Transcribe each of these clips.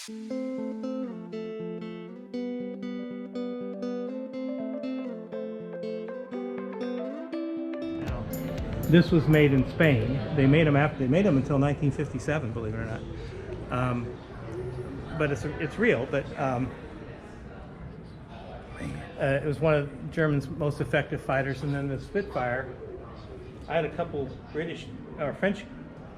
This was made in Spain. They made them until 1957, believe it or not. But it's real. But it was one of Germany's most effective fighters. And then the Spitfire. I had a couple British or French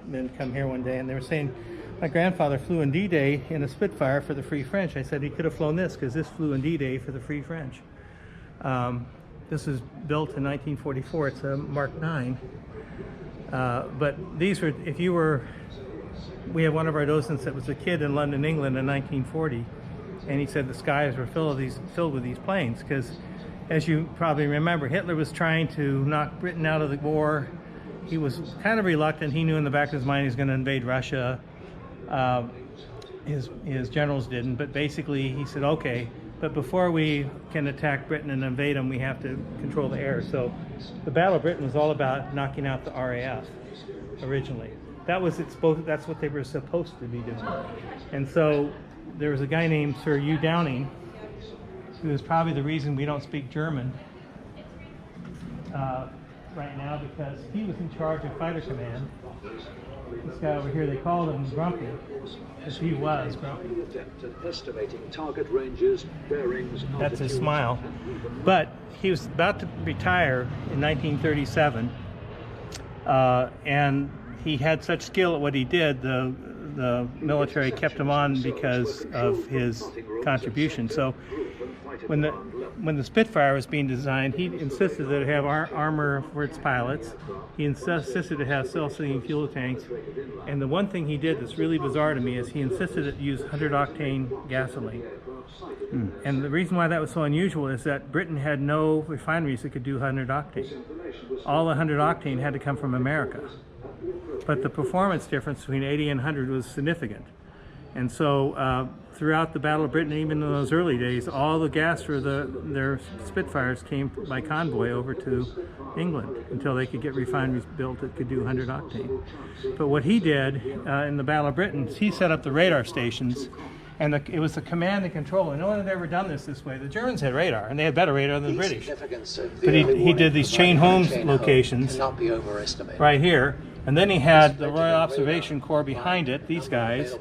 men come here one day, and they were saying my grandfather flew in D-Day in a Spitfire for the Free French. I said he could have flown this because this flew in D-Day for the Free French. This was built in 1944. It's a Mark IX. But these were, we have one of our docents that was a kid in London, England in 1940, and he said the skies were filled with these planes because, as you probably remember, Hitler was trying to knock Britain out of the war. He was kind of reluctant. He knew in the back of his mind he was going to invade Russia. His generals didn't, but basically he said, okay, but before we can attack Britain and invade them, we have to control the air. So the Battle of Britain was all about knocking out the RAF originally. That's what they were supposed to be doing. And so there was a guy named Sir Hugh Downing, who is probably the reason we don't speak German right now, because he was in charge of fighter command. This guy over here, they called him Grumpy, because he was grumpy. That's his smile. But he was about to retire in 1937, and he had such skill at what he did, the military kept him on because of his contribution. So when the Spitfire was being designed, he insisted that it have armor for its pilots. He insisted to have self-sealing fuel tanks. And the one thing he did that's really bizarre to me is he insisted it use 100-octane gasoline. And the reason why that was so unusual is that Britain had no refineries that could do 100-octane. All the 100-octane had to come from America. But the performance difference between 80 and 100 was significant. And so throughout the Battle of Britain, even in those early days, all the gas for their Spitfires came by convoy over to England until they could get refineries built that could do 100 octane. But what he did in the Battle of Britain is he set up the radar stations, and it was the command and control. And no one had ever done this way. The Germans had radar, and they had better radar than the British. But he did these chain home locations right here. And then he had the Royal Observation Corps behind it, these guys,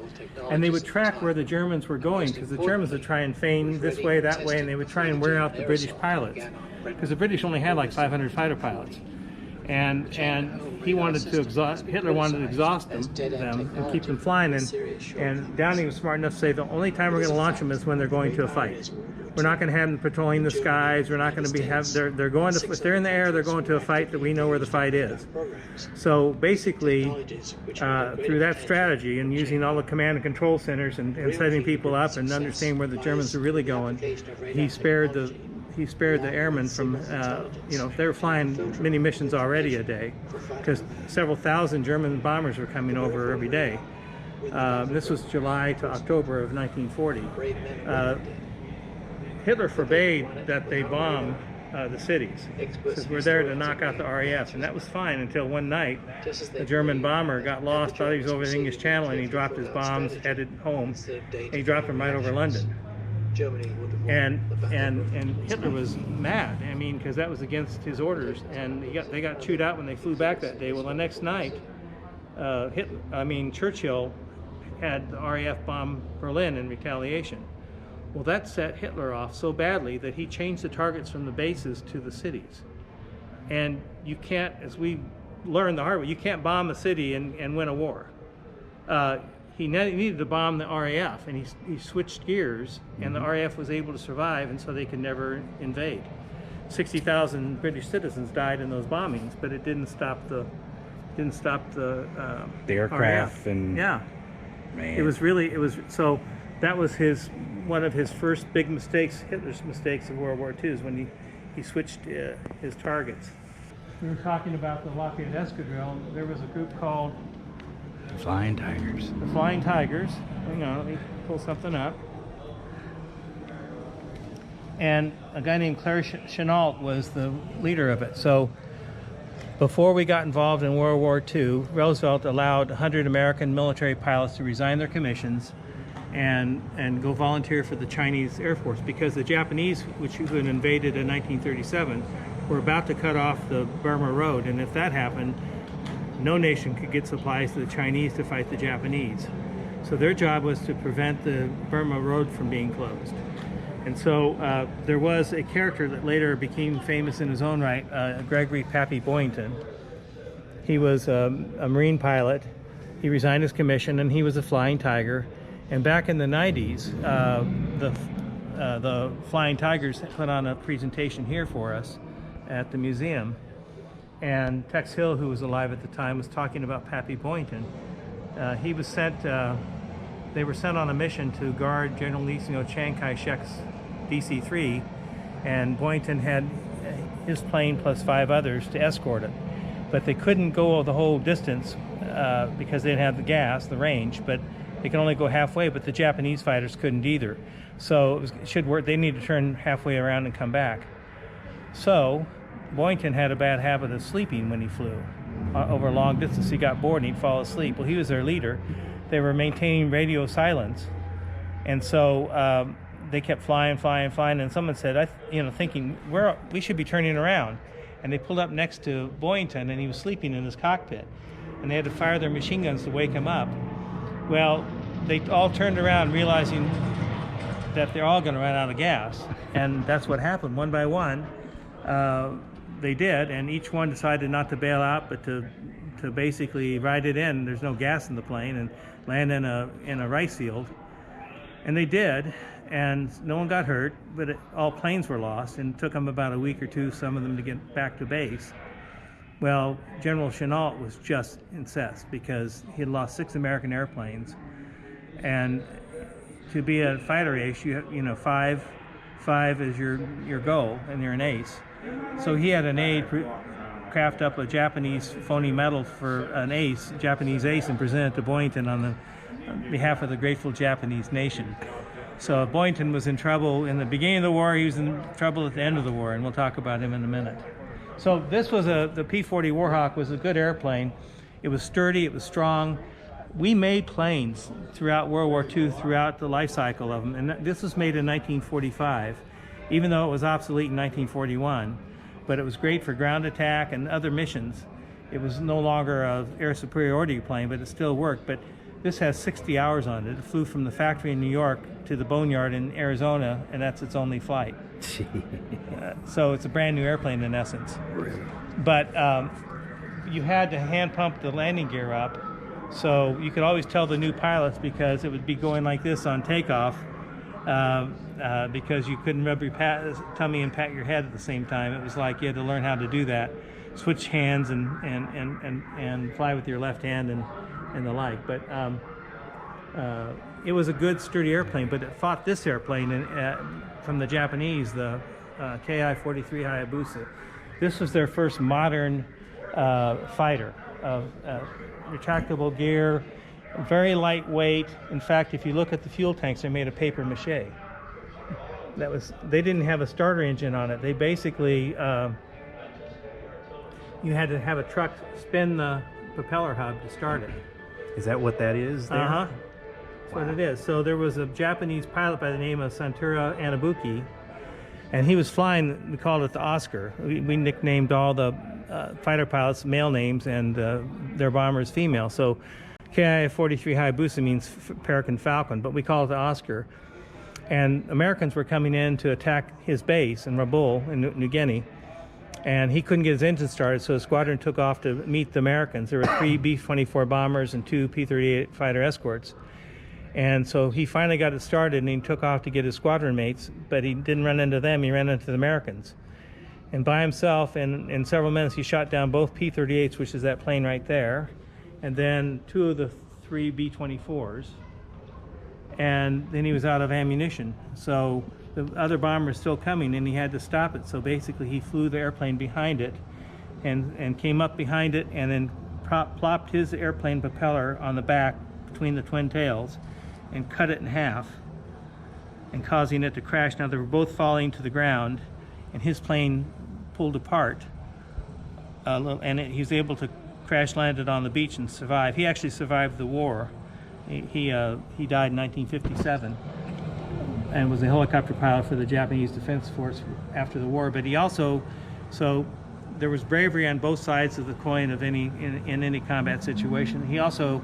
and they would track where the Germans were going, because the Germans would try and feign this way, that way, and they would try and wear out the British pilots, because the British only had like 500 fighter pilots. And Hitler wanted to exhaust them and keep them flying, and Downing was smart enough to say the only time we're going to launch them is when they're going to a fight. We're not going to have them patrolling the skies. We're not going to they're going to, if they're in the air, they're going to a fight that we know where the fight is. So basically, through that strategy and using all the command and control centers and setting people up and understanding where the Germans are really going, he spared the airmen from, they were flying many missions already a day, because several thousand German bombers were coming over every day. This was July to October of 1940. Hitler forbade that they bomb the cities, because we're there to knock out the RAF, and that was fine until one night a German bomber got lost, thought he was over the English Channel, and he dropped his bombs, headed home, and he dropped them right over London. And Hitler was mad, because that was against his orders, and they got chewed out when they flew back that day. Well, the next night, Churchill had the RAF bomb Berlin in retaliation. Well, that set Hitler off so badly that he changed the targets from the bases to the cities. And you can't, as we learned the hard way, you can't bomb a city and win a war. He needed to bomb the RAF, and he switched gears, and the RAF was able to survive, and so they could never invade. 60,000 British citizens died in those bombings, but it didn't stop the aircraft RAF. and yeah, man. So that was one of his first big mistakes, Hitler's mistakes of World War II, is when he switched his targets. We were talking about the Lafayette Escadrille. There was a group called The Flying Tigers. The Flying Tigers. Hang on, let me pull something up. And a guy named Claire Chennault was the leader of it. So before we got involved in World War II, Roosevelt allowed 100 American military pilots to resign their commissions and go volunteer for the Chinese Air Force, because the Japanese, which had been invaded in 1937, were about to cut off the Burma Road, and if that happened, no nation could get supplies to the Chinese to fight the Japanese. So their job was to prevent the Burma Road from being closed. And so there was a character that later became famous in his own right, Gregory Pappy Boyington. He was a Marine pilot. He resigned his commission, and he was a Flying Tiger. And back in the 90s, the Flying Tigers put on a presentation here for us at the museum. And Tex Hill, who was alive at the time, was talking about Pappy Boyington. He was sent, they were sent on a mission to guard General Lee Chiang Kai-shek's DC-3, and Boyington had his plane plus 5 others to escort it. But they couldn't go the whole distance because they didn't have the gas, the range, but they could only go halfway, but the Japanese fighters couldn't either. So it should work. They needed to turn halfway around and come back. So Boyington had a bad habit of sleeping when he flew over a long distance. He got bored and he'd fall asleep. Well, he was their leader. They were maintaining radio silence, and so they kept flying, and someone said, thinking we should be turning around, and they pulled up next to Boyington, and he was sleeping in his cockpit, and they had to fire their machine guns to wake him up. Well, they all turned around, realizing that they're all going to run out of gas, and that's what happened. One by one, they did, and each one decided not to bail out, but to basically ride it in. There's no gas in the plane, and land in a rice field, and they did, and no one got hurt, but all planes were lost, and it took them about a week or two, some of them, to get back to base. Well, General Chennault was just incensed because he had lost 6 American airplanes, and to be a fighter ace, five is your goal, and you're an ace. So he had an aide craft up a Japanese phony medal for an ace, Japanese ace, and present it to Boyington on behalf of the grateful Japanese nation. So if Boyington was in trouble in the beginning of the war, he was in trouble at the end of the war, and we'll talk about him in a minute. So this was the P-40 Warhawk was a good airplane. It was sturdy, it was strong. We made planes throughout World War II, throughout the life cycle of them, and this was made in 1945, even though it was obsolete in 1941. But it was great for ground attack and other missions. It was no longer an air superiority plane, but it still worked. But this has 60 hours on it. It flew from the factory in New York to the boneyard in Arizona, and that's its only flight. So it's a brand new airplane in essence. Really? But you had to hand pump the landing gear up, so you could always tell the new pilots because it would be going like this on takeoff. Because you couldn't rub your tummy and pat your head at the same time. It was like you had to learn how to do that, switch hands and fly with your left hand and the like. But it was a good sturdy airplane, but it fought this airplane from the Japanese, the Ki-43 Hayabusa. This was their first modern fighter of retractable gear, very lightweight. In fact, if you look at the fuel tanks, they're made of paper mache. They didn't have a starter engine on it. They basically, you had to have a truck spin the propeller hub to start it. Is that what that is there? Uh-huh. That's what it is. So there was a Japanese pilot by the name of Santura Anabuki, and he was flying, we called it the Oscar. We nicknamed all the fighter pilots male names and their bombers female. So Ki-43 Hayabusa means Peregrine Falcon, but we call it the Oscar. And Americans were coming in to attack his base in Rabaul in New Guinea, and he couldn't get his engine started, so his squadron took off to meet the Americans. There were 3 B-24 bombers and 2 P-38 fighter escorts. And so he finally got it started, and he took off to get his squadron mates, but he didn't run into them, he ran into the Americans. And by himself, in several minutes, he shot down both P-38s, which is that plane right there, and then 2 of the 3 B-24s. And then he was out of ammunition. So the other bomber was still coming, and he had to stop it. So basically he flew the airplane behind it and came up behind it, and then plopped his airplane propeller on the back between the twin tails and cut it in half, and causing it to crash. Now they were both falling to the ground, and his plane pulled apart and he was able to crash landed on the beach and survive. He actually survived the war. He died in 1957 and was a helicopter pilot for the Japanese Defense Force after the war. But he also, so there was bravery on both sides of the coin of in any combat situation. He also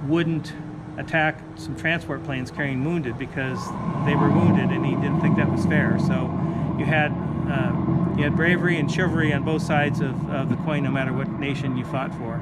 wouldn't attack some transport planes carrying wounded because they were wounded, and he didn't think that was fair. So you had bravery and chivalry on both sides of the coin, no matter what nation you fought for.